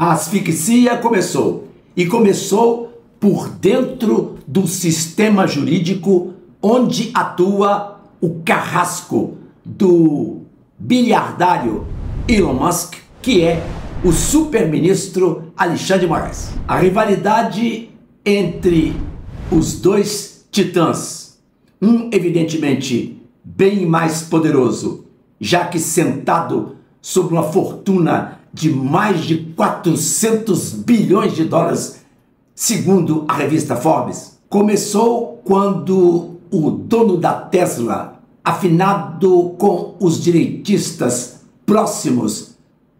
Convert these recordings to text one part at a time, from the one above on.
A asfixia começou, e começou por dentro do sistema jurídico onde atua o carrasco do bilhardário Elon Musk, que é o super-ministro Alexandre de Moraes. A rivalidade entre os dois titãs, um evidentemente bem mais poderoso, já que sentado sobre uma fortuna de mais de 400 bilhões de dólares, segundo a revista Forbes, começou quando o dono da Tesla, afinado com os direitistas próximos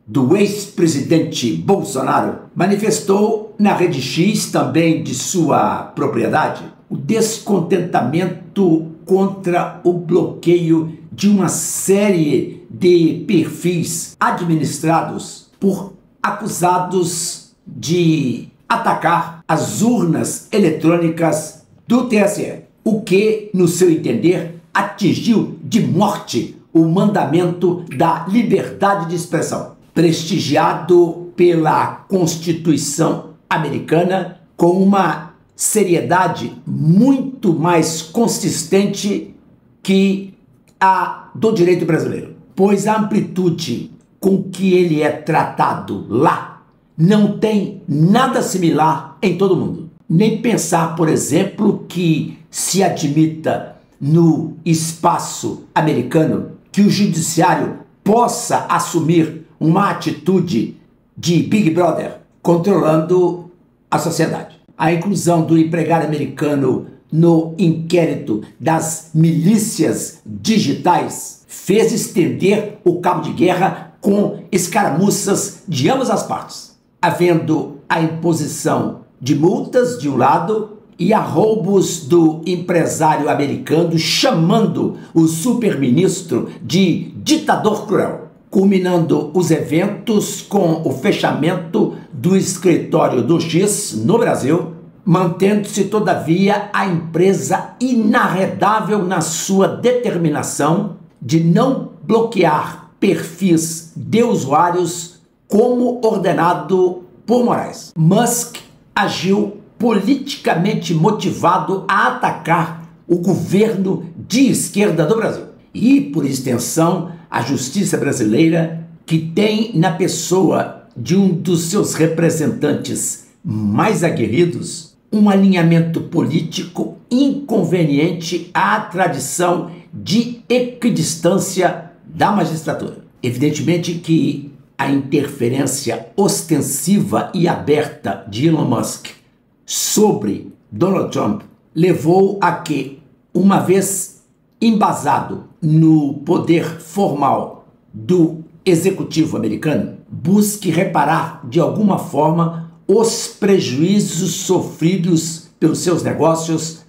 do ex-presidente Bolsonaro, manifestou na rede X, também de sua propriedade, o descontentamento contra o bloqueio de uma série de perfis administrados por acusados de atacar as urnas eletrônicas do TSE, o que, no seu entender, atingiu de morte o mandamento da liberdade de expressão, prestigiado pela Constituição americana com uma seriedade muito mais consistente que a do direito brasileiro, pois a amplitude com que ele é tratado lá não tem nada similar em todo o mundo. Nem pensar, por exemplo, que se admita no espaço americano que o judiciário possa assumir uma atitude de Big Brother controlando a sociedade. A inclusão do empregado americano no inquérito das milícias digitais fez estender o cabo de guerra com escaramuças de ambas as partes, havendo a imposição de multas de um lado e arroubos do empresário americano chamando o super-ministro de ditador cruel, culminando os eventos com o fechamento do escritório do X no Brasil, mantendo-se todavia a empresa inarredável na sua determinação de não bloquear perfis de usuários como ordenado por Moraes. Musk agiu politicamente motivado a atacar o governo de esquerda do Brasil e, por extensão, a justiça brasileira, que tem na pessoa de um dos seus representantes mais aguerridos um alinhamento político inconveniente à tradição de equidistância da magistratura. Evidentemente que a interferência ostensiva e aberta de Elon Musk sobre Donald Trump levou a que, uma vez embasado no poder formal do executivo americano, busque reparar de alguma forma os prejuízos sofridos pelos seus negócios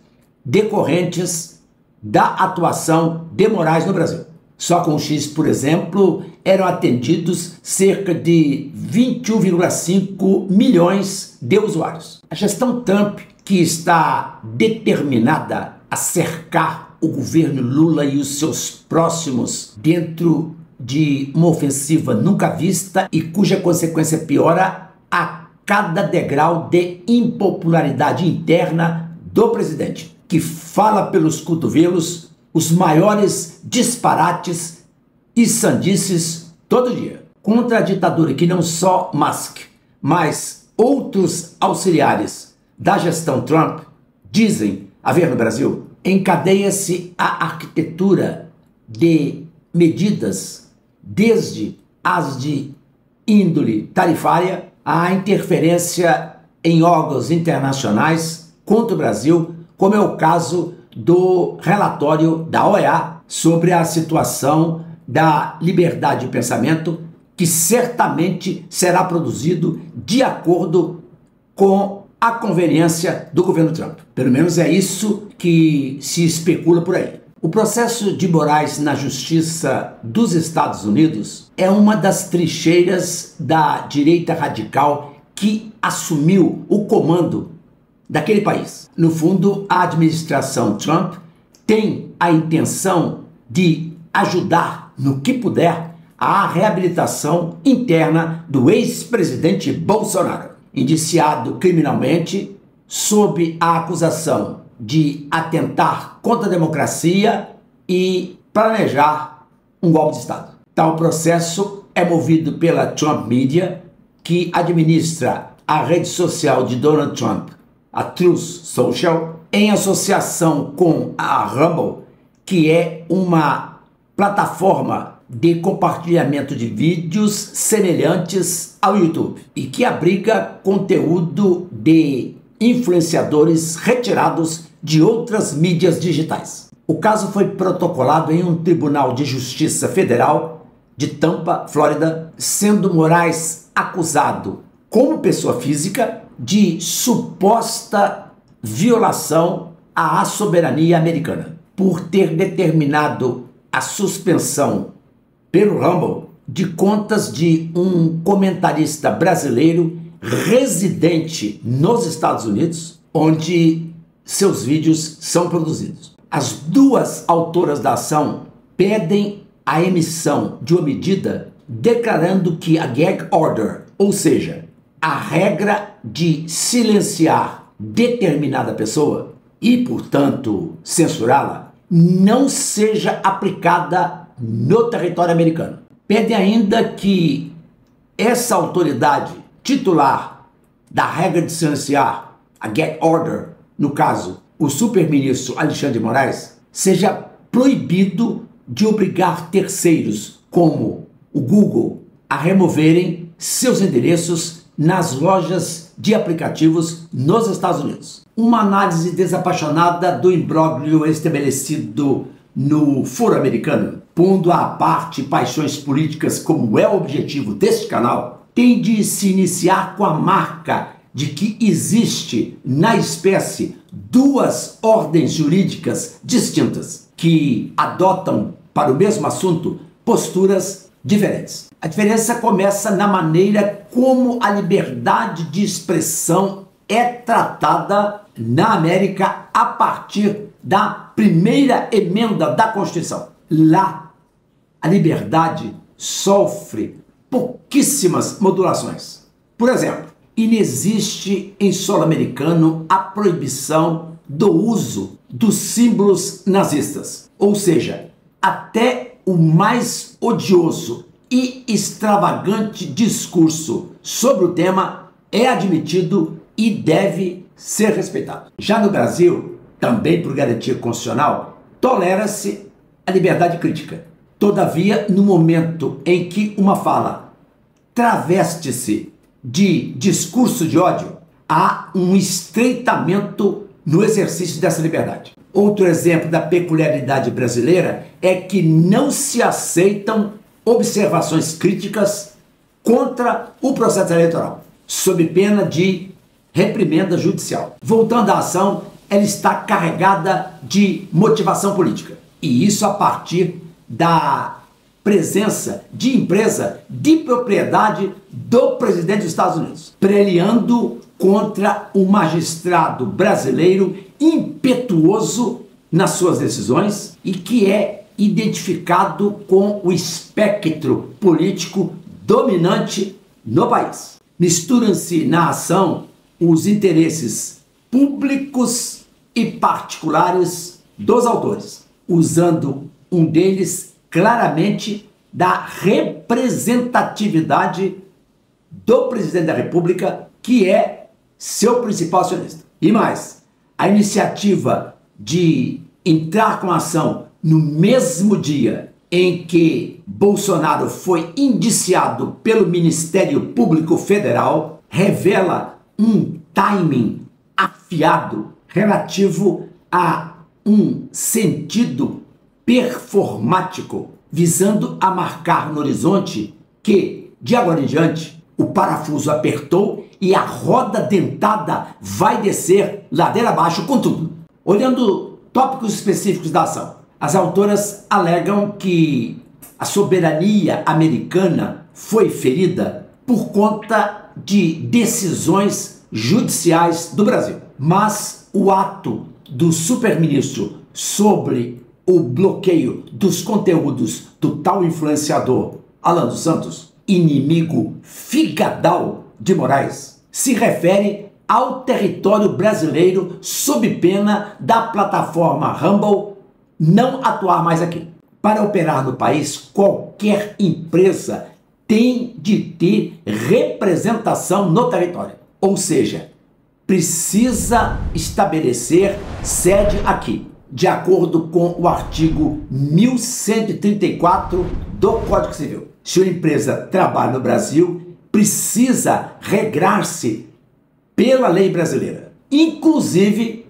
decorrentes da atuação de Moraes no Brasil. Só com o X, por exemplo, eram atendidos cerca de 21,5 milhões de usuários. A gestão Trump, que está determinada a cercar o governo Lula e os seus próximos dentro de uma ofensiva nunca vista e cuja consequência piora a cada degrau de impopularidade interna do presidente, que fala pelos cotovelos os maiores disparates e sandices todo dia. Contra a ditadura que não só Musk, mas outros auxiliares da gestão Trump dizem haver no Brasil, encadeia-se a arquitetura de medidas, desde as de índole tarifária, à interferência em órgãos internacionais contra o Brasil, como é o caso do relatório da OEA sobre a situação da liberdade de pensamento, que certamente será produzido de acordo com a conveniência do governo Trump. Pelo menos é isso que se especula por aí. O processo de Moraes na Justiça dos Estados Unidos é uma das trincheiras da direita radical que assumiu o comando daquele país. No fundo, a administração Trump tem a intenção de ajudar, no que puder, a reabilitação interna do ex-presidente Bolsonaro, indiciado criminalmente sob a acusação de atentar contra a democracia e planejar um golpe de Estado. Tal processo é movido pela Trump Media, que administra a rede social de Donald Trump, a Truth Social, em associação com a Rumble, que é uma plataforma de compartilhamento de vídeos semelhantes ao YouTube e que abriga conteúdo de influenciadores retirados de outras mídias digitais. O caso foi protocolado em um tribunal de justiça federal de Tampa, Flórida, sendo Moraes acusado, como pessoa física, de suposta violação à soberania americana, por ter determinado a suspensão pelo Rumble de contas de um comentarista brasileiro residente nos Estados Unidos, onde seus vídeos são produzidos. As duas autoras da ação pedem a emissão de uma medida declarando que a gag order, ou seja, a regra de silenciar determinada pessoa e, portanto, censurá-la, não seja aplicada no território americano. Pede ainda que essa autoridade titular da regra de silenciar, a gag order, no caso, o superministro Alexandre de Moraes, seja proibido de obrigar terceiros, como o Google, a removerem seus endereços nas lojas de aplicativos nos Estados Unidos. Uma análise desapaixonada do imbróglio estabelecido no Foro Americano, pondo à parte paixões políticas como é o objetivo deste canal, tem de se iniciar com a marca de que existe na espécie duas ordens jurídicas distintas que adotam para o mesmo assunto posturas diferentes. A diferença começa na maneira como a liberdade de expressão é tratada na América a partir da primeira emenda da Constituição. Lá, a liberdade sofre pouquíssimas modulações. Por exemplo, inexiste em solo americano a proibição do uso dos símbolos nazistas. Ou seja, até o mais odioso e extravagante discurso sobre o tema é admitido e deve ser respeitado. Já no Brasil, também por garantia constitucional, tolera-se a liberdade crítica. Todavia, no momento em que uma fala traveste-se de discurso de ódio, há um estreitamento no exercício dessa liberdade. Outro exemplo da peculiaridade brasileira é que não se aceitam observações críticas contra o processo eleitoral, sob pena de reprimenda judicial. Voltando à ação, ela está carregada de motivação política. E isso a partir da presença de empresa de propriedade do presidente dos Estados Unidos, preliando contra um magistrado brasileiro impetuoso nas suas decisões e que é identificado com o espectro político dominante no país. Misturam-se na ação os interesses públicos e particulares dos autores, usando um deles claramente da representatividade do presidente da República, que é seu principal acionista. E mais, a iniciativa de entrar com a ação no mesmo dia em que Bolsonaro foi indiciado pelo Ministério Público Federal revela um timing afiado relativo a um sentido performático, visando a marcar no horizonte que, de agora em diante, o parafuso apertou e a roda dentada vai descer ladeira abaixo com tudo. Olhando tópicos específicos da ação, as autoras alegam que a soberania americana foi ferida por conta de decisões judiciais do Brasil. Mas o ato do superministro sobre o bloqueio dos conteúdos do tal influenciador Alan dos Santos, inimigo figadal de Moraes, se refere ao território brasileiro sob pena da plataforma Rumble não atuar mais aqui. Para operar no país, qualquer empresa tem de ter representação no território. Ou seja, precisa estabelecer sede aqui, de acordo com o artigo 1134 do Código Civil. Se uma empresa trabalha no Brasil, precisa regrar-se pela lei brasileira, inclusive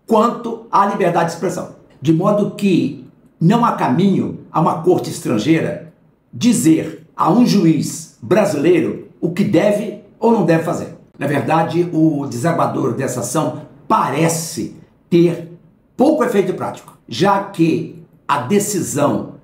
quanto à liberdade de expressão. De modo que não há caminho a uma corte estrangeira dizer a um juiz brasileiro o que deve ou não deve fazer. Na verdade, o desembargador dessa ação parece ter pouco efeito prático, já que a decisão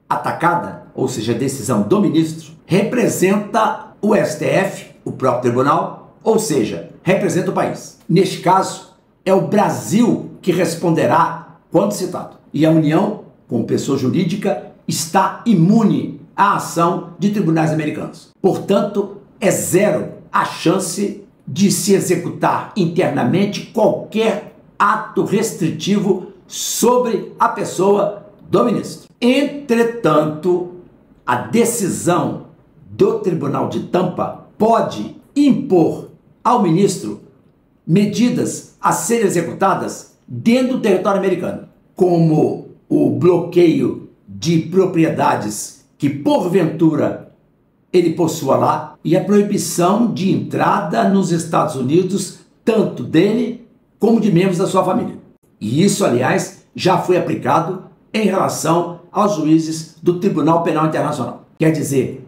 atacada, ou seja, a decisão do ministro, representa o STF, o próprio tribunal, ou seja, representa o país. Neste caso, é o Brasil que responderá quando citado. E a União, como pessoa jurídica, está imune à ação de tribunais americanos. Portanto, é zero a chance de se executar internamente qualquer ato restritivo sobre a pessoa do ministro. Entretanto, a decisão do Tribunal de Tampa pode impor ao ministro medidas a serem executadas dentro do território americano, como o bloqueio de propriedades que porventura ele possua lá e a proibição de entrada nos Estados Unidos, tanto dele como de membros da sua família. E isso, aliás, já foi aplicado em relação aos juízes do Tribunal Penal Internacional. Quer dizer,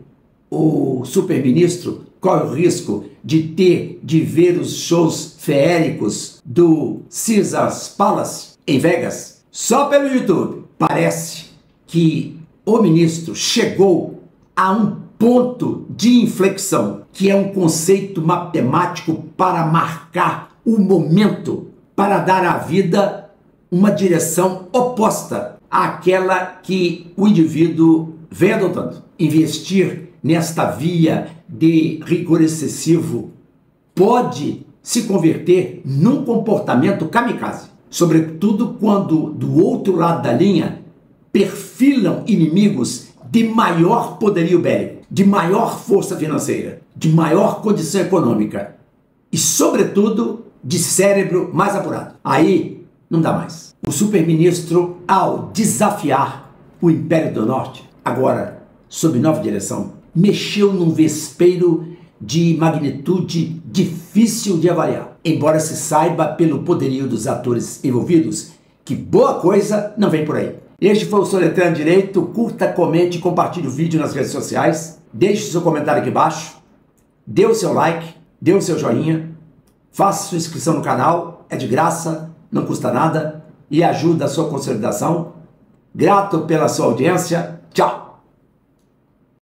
o superministro corre o risco de ver os shows feéricos do Caesars Palace em Vegas só pelo YouTube. Parece que o ministro chegou a um ponto de inflexão, que é um conceito matemático para marcar o momento, para dar à vida uma direção oposta àquela que o indivíduo vem adotando. Investir nesta via de rigor excessivo pode se converter num comportamento kamikaze, sobretudo quando do outro lado da linha perfilam inimigos de maior poderio bélico, de maior força financeira, de maior condição econômica e, sobretudo, de cérebro mais apurado. Aí não dá mais. O superministro, ao desafiar o Império do Norte, agora sob nova direção, mexeu num vespeiro de magnitude difícil de avaliar. Embora se saiba pelo poderio dos atores envolvidos que boa coisa não vem por aí. Este foi o Soletrando Direito. Curta, comente e compartilhe o vídeo nas redes sociais. Deixe seu comentário aqui embaixo. Dê o seu like, dê o seu joinha. Faça sua inscrição no canal. É de graça, não custa nada e ajuda a sua consolidação. Grato pela sua audiência. Tchau!